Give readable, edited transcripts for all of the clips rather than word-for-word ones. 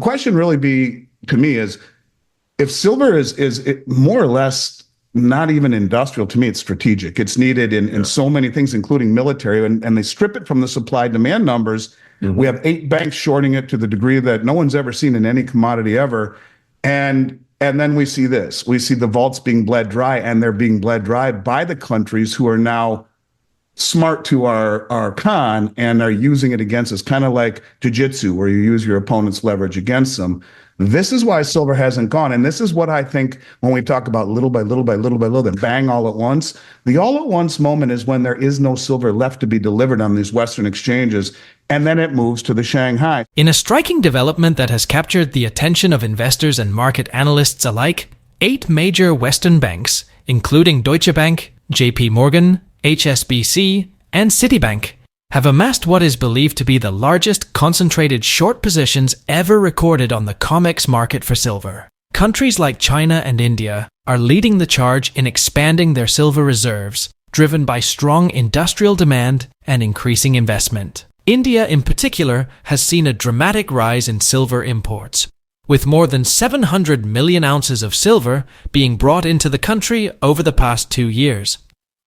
question really be to me is if silver is more or less not even industrial, to me, it's strategic. It's needed in so many things, including military, and they strip it from the supply demand numbers. We have 8 banks shorting it to the degree that no one's ever seen in any commodity ever. And then we see this. We see the vaults being bled dry, and they're being bled dry by the countries who are now smart to our con and are using it against us, kind of like jiu-jitsu, where you use your opponent's leverage against them. This is why silver hasn't gone. And this is what I think when we talk about little by little by little by little, then bang all at once. The all at once moment is when there is no silver left to be delivered on these Western exchanges, and then it moves to the Shanghai. In a striking development that has captured the attention of investors and market analysts alike, 8 major Western banks, including Deutsche Bank, JP Morgan, HSBC, and Citibank, have amassed what is believed to be the largest concentrated short positions ever recorded on the COMEX market for silver. Countries like China and India are leading the charge in expanding their silver reserves, driven by strong industrial demand and increasing investment. India in particular has seen a dramatic rise in silver imports, with more than 700 million ounces of silver being brought into the country over the past 2 years.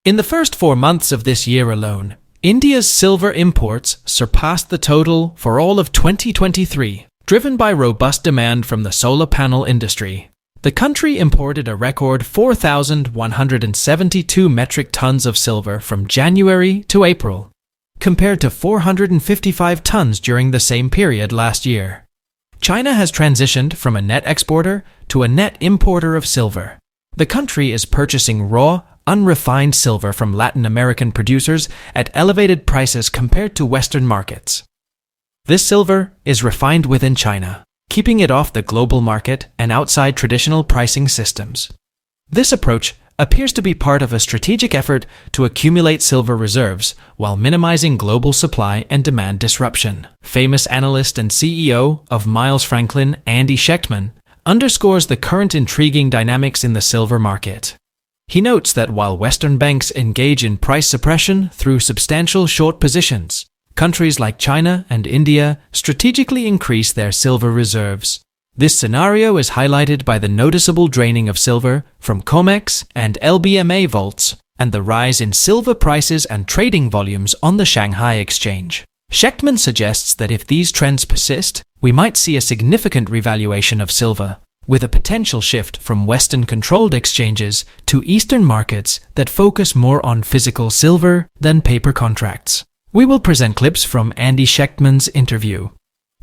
In the first 4 months of this year alone, India's silver imports surpassed the total for all of 2023, driven by robust demand from the solar panel industry. The country imported a record 4,172 metric tons of silver from January to April, compared to 455 tons during the same period last year. China has transitioned from a net exporter to a net importer of silver. The country is purchasing raw, unrefined silver from Latin American producers at elevated prices compared to Western markets. This silver is refined within China, keeping it off the global market and outside traditional pricing systems. This approach appears to be part of a strategic effort to accumulate silver reserves while minimizing global supply and demand disruption. Famous analyst and CEO of Miles Franklin, Andy Schechtman, underscores the current intriguing dynamics in the silver market. He notes that while Western banks engage in price suppression through substantial short positions, countries like China and India strategically increase their silver reserves. This scenario is highlighted by the noticeable draining of silver from COMEX and LBMA vaults and the rise in silver prices and trading volumes on the Shanghai exchange. Schechtman suggests that if these trends persist, we might see a significant revaluation of silver, with a potential shift from Western-controlled exchanges to Eastern markets that focus more on physical silver than paper contracts. We will present clips from Andy Schechtman's interview.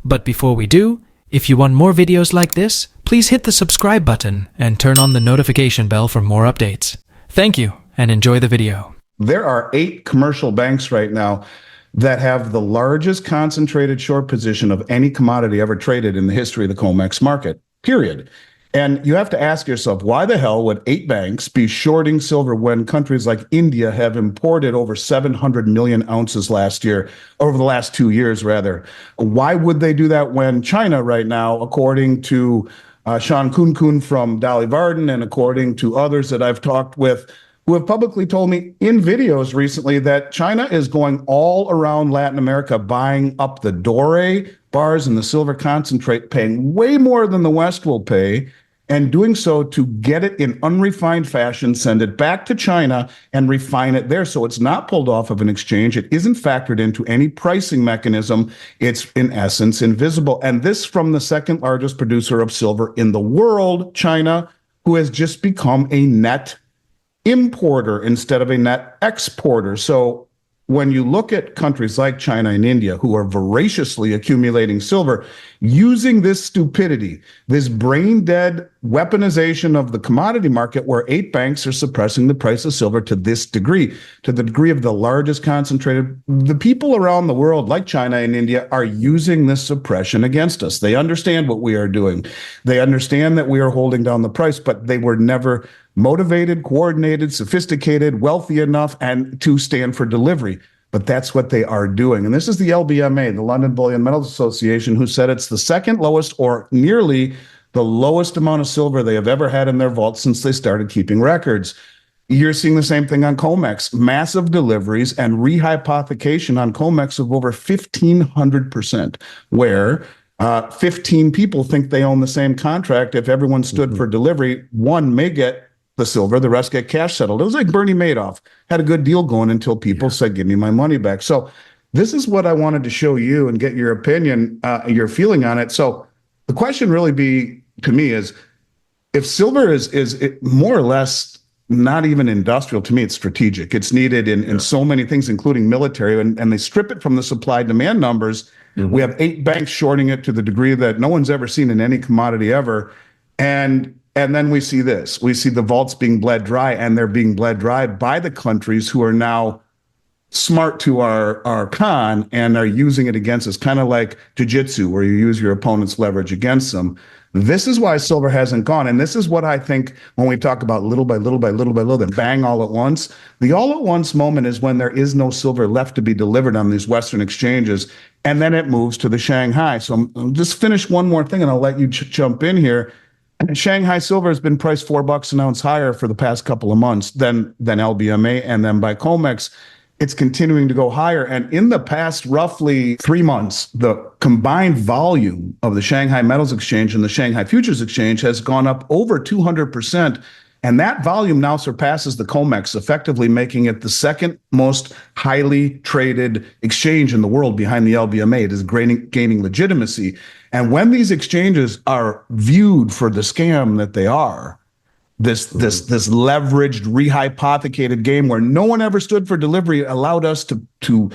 But before we do, if you want more videos like this, please hit the subscribe button and turn on the notification bell for more updates. Thank you, and enjoy the video. There are 8 commercial banks right now that have the largest concentrated short position of any commodity ever traded in the history of the COMEX market. Period. And you have to ask yourself, why the hell would 8 banks be shorting silver when countries like India have imported over 700 million ounces last year, over the last 2 years, rather? Why would they do that when China right now, according to Sean Kunkun from Dolly Varden and according to others that I've talked with, who have publicly told me in videos recently that China is going all around Latin America buying up the doré bars and the silver concentrate, paying way more than the West will pay, and doing so to get it in unrefined fashion, send it back to China and refine it there. So it's not pulled off of an exchange. It isn't factored into any pricing mechanism. It's in essence invisible. And this from the second largest producer of silver in the world, China, who has just become a net importer instead of a net exporter. So when you look at countries like China and India, who are voraciously accumulating silver, using this stupidity, this brain-dead weaponization of the commodity market where 8 banks are suppressing the price of silver to this degree, to the degree of the largest concentrated, the people around the world, like China and India, are using this suppression against us. They understand what we are doing. They understand that we are holding down the price, but they were never motivated, coordinated, sophisticated, wealthy enough, and to stand for delivery. But that's what they are doing. And this is the LBMA, the London Bullion Metals Association, who said it's the second lowest or nearly the lowest amount of silver they have ever had in their vault since they started keeping records. You're seeing the same thing on COMEX, massive deliveries and rehypothecation on COMEX of over 1,500%, where 15 people think they own the same contract. If everyone stood for delivery, one may get the silver, the rest get cash settled. It was like Bernie Madoff had a good deal going until people said, give me my money back. So this is what I wanted to show you and get your opinion, your feeling on it. So the question really to me is, if silver is more or less not even industrial, to me, it's strategic. It's needed in so many things, including military, and they strip it from the supply demand numbers. We have 8 banks shorting it to the degree that no one's ever seen in any commodity ever. And then we see this. We see the vaults being bled dry, and they're being bled dry by the countries who are now smart to our con and are using it against us, kind of like jiu-jitsu, where you use your opponent's leverage against them. This is why silver hasn't gone. And this is what I think when we talk about little by little by little by little, then bang all at once. The all at once moment is when there is no silver left to be delivered on these Western exchanges. And then it moves to the Shanghai. So I'll just finish one more thing and I'll let you jump in here. Shanghai silver has been priced $4 an ounce higher for the past couple of months than LBMA, and then by COMEX, it's continuing to go higher. And in the past roughly 3 months, the combined volume of the Shanghai Metals Exchange and the Shanghai Futures Exchange has gone up over 200%. And that volume now surpasses the COMEX, effectively making it the second most highly traded exchange in the world behind the LBMA. It is gaining legitimacy. And when these exchanges are viewed for the scam that they are, this leveraged, rehypothecated game where no one ever stood for delivery, allowed us to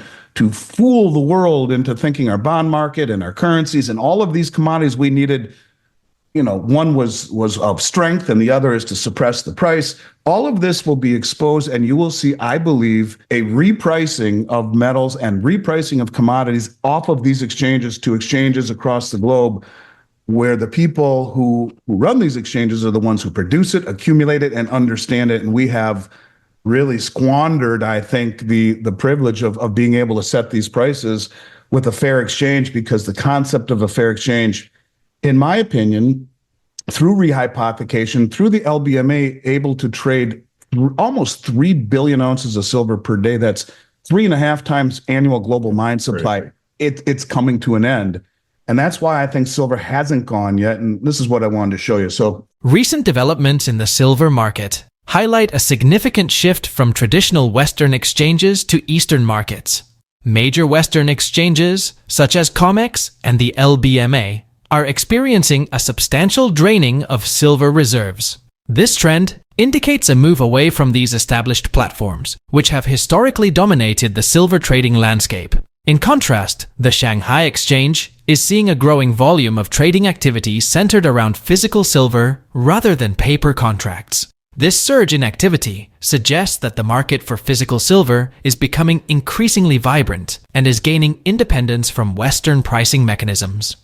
fool the world into thinking our bond market and our currencies and all of these commodities we needed. One was of strength and the other is to suppress the price. All of this will be exposed, and you will see, I believe, a repricing of metals and repricing of commodities off of these exchanges to exchanges across the globe, where the people who run these exchanges are the ones who produce it, accumulate it, and understand it. And we have really squandered, I think, the privilege of being able to set these prices with a fair exchange, because the concept of a fair exchange, in my opinion, through rehypothecation, through the LBMA able to trade almost 3 billion ounces of silver per day, that's 3.5 times annual global mine supply. Right. It's coming to an end. And that's why I think silver hasn't gone yet. And this is what I wanted to show you. So, recent developments in the silver market highlight a significant shift from traditional Western exchanges to Eastern markets. Major Western exchanges, such as COMEX and the LBMA, are experiencing a substantial draining of silver reserves. This trend indicates a move away from these established platforms, which have historically dominated the silver trading landscape. In contrast, the Shanghai Exchange is seeing a growing volume of trading activity centered around physical silver rather than paper contracts. This surge in activity suggests that the market for physical silver is becoming increasingly vibrant and is gaining independence from Western pricing mechanisms.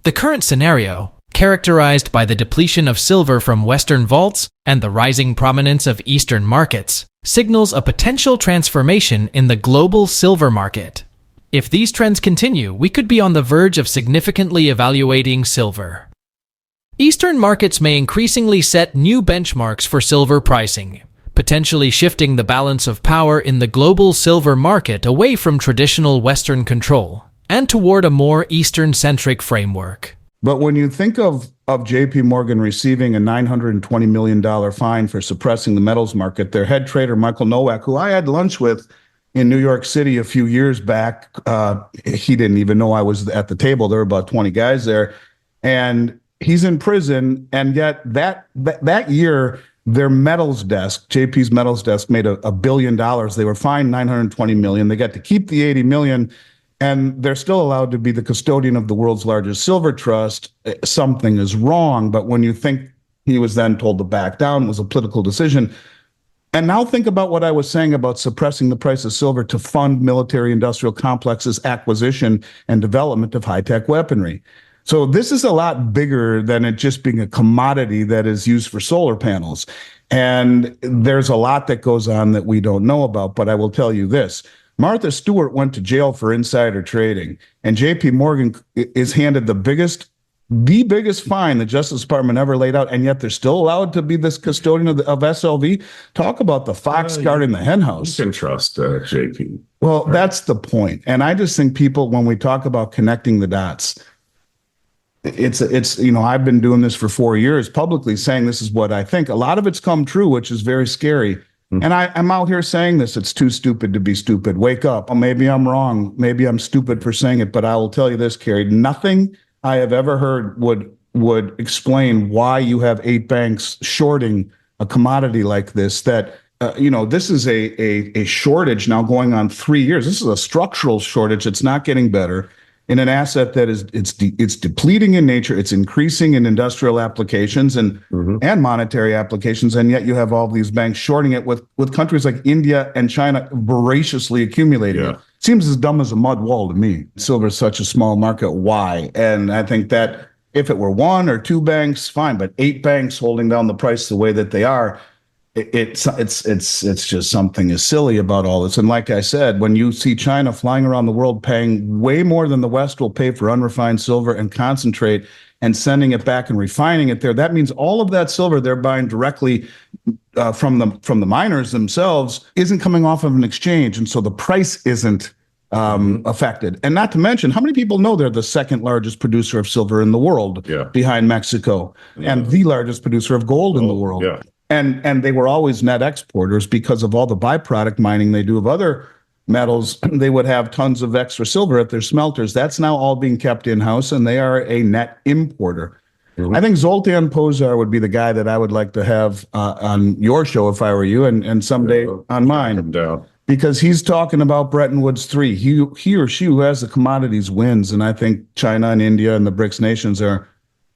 The current scenario, characterized by the depletion of silver from Western vaults and the rising prominence of Eastern markets, signals a potential transformation in the global silver market. If these trends continue, we could be on the verge of significantly evaluating silver. Eastern markets may increasingly set new benchmarks for silver pricing, potentially shifting the balance of power in the global silver market away from traditional Western control and toward a more Eastern-centric framework. But when you think of JP Morgan receiving a $920 million fine for suppressing the metals market, their head trader, Michael Nowak, who I had lunch with in New York City a few years back, he didn't even know I was at the table. There were about 20 guys there, and he's in prison. And yet that year, their metals desk, JP's metals desk, made $1 billion. They were fined $920 million. They got to keep the $80 million, and they're still allowed to be the custodian of the world's largest silver trust. Something is wrong. But when you think he was then told to back down, it was a political decision. And now think about what I was saying about suppressing the price of silver to fund military industrial complexes, acquisition and development of high-tech weaponry. So this is a lot bigger than it just being a commodity that is used for solar panels. And there's a lot that goes on that we don't know about. But I will tell you this. Martha Stewart went to jail for insider trading, and JP Morgan is handed the biggest fine the Justice Department ever laid out, and yet they're still allowed to be this custodian of SLV. Talk about the fox guarding the henhouse. You can trust JP. Well, right. That's the point. And I just think people, when we talk about connecting the dots, I've been doing this for 4 years publicly saying this is what I think. A lot of it's come true, which is very scary. And I'm out here saying this. It's too stupid to be stupid. Wake up. Well, maybe I'm wrong. Maybe I'm stupid for saying it, but I will tell you this, Carrie. Nothing I have ever heard would explain why you have 8 banks shorting a commodity like this. This is a shortage now going on 3 years. This is a structural shortage. It's not getting better in an asset that it's depleting in nature. It's increasing in industrial applications and monetary applications. And yet you have all these banks shorting it with countries like India and China voraciously accumulating it. Seems as dumb as a mud wall to me. Silver is such a small market. Why? And I think that if it were 1 or 2 banks, fine, but 8 banks holding down the price the way that they are, it's just something is silly about all this. And like I said, when you see China flying around the world paying way more than the West will pay for unrefined silver and concentrate and sending it back and refining it there, that means all of that silver they're buying directly from the miners themselves isn't coming off of an exchange, and so the price isn't affected. And not to mention, how many people know they're the second largest producer of silver in the world behind Mexico and the largest producer of gold in the world? And they were always net exporters because of all the byproduct mining they do of other metals. They would have tons of extra silver at their smelters. That's now all being kept in-house, and they are a net importer. I think Zoltan Pozsar would be the guy that I would like to have on your show if I were you, and someday on mine. Because he's talking about Bretton Woods 3. He or she who has the commodities wins, and I think China and India and the BRICS nations are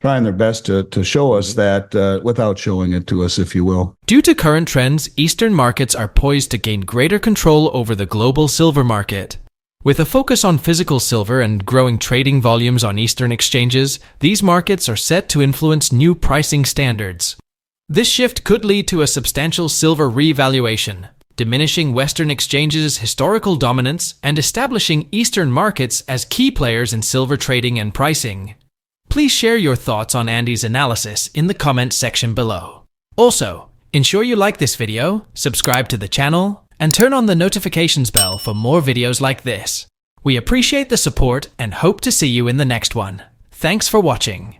trying their best to show us that without showing it to us, if you will. Due to current trends, Eastern markets are poised to gain greater control over the global silver market. With a focus on physical silver and growing trading volumes on Eastern exchanges, these markets are set to influence new pricing standards. This shift could lead to a substantial silver revaluation, diminishing Western exchanges' historical dominance and establishing Eastern markets as key players in silver trading and pricing. Please share your thoughts on Andy's analysis in the comments section below. Also, ensure you like this video, subscribe to the channel, and turn on the notifications bell for more videos like this. We appreciate the support and hope to see you in the next one. Thanks for watching.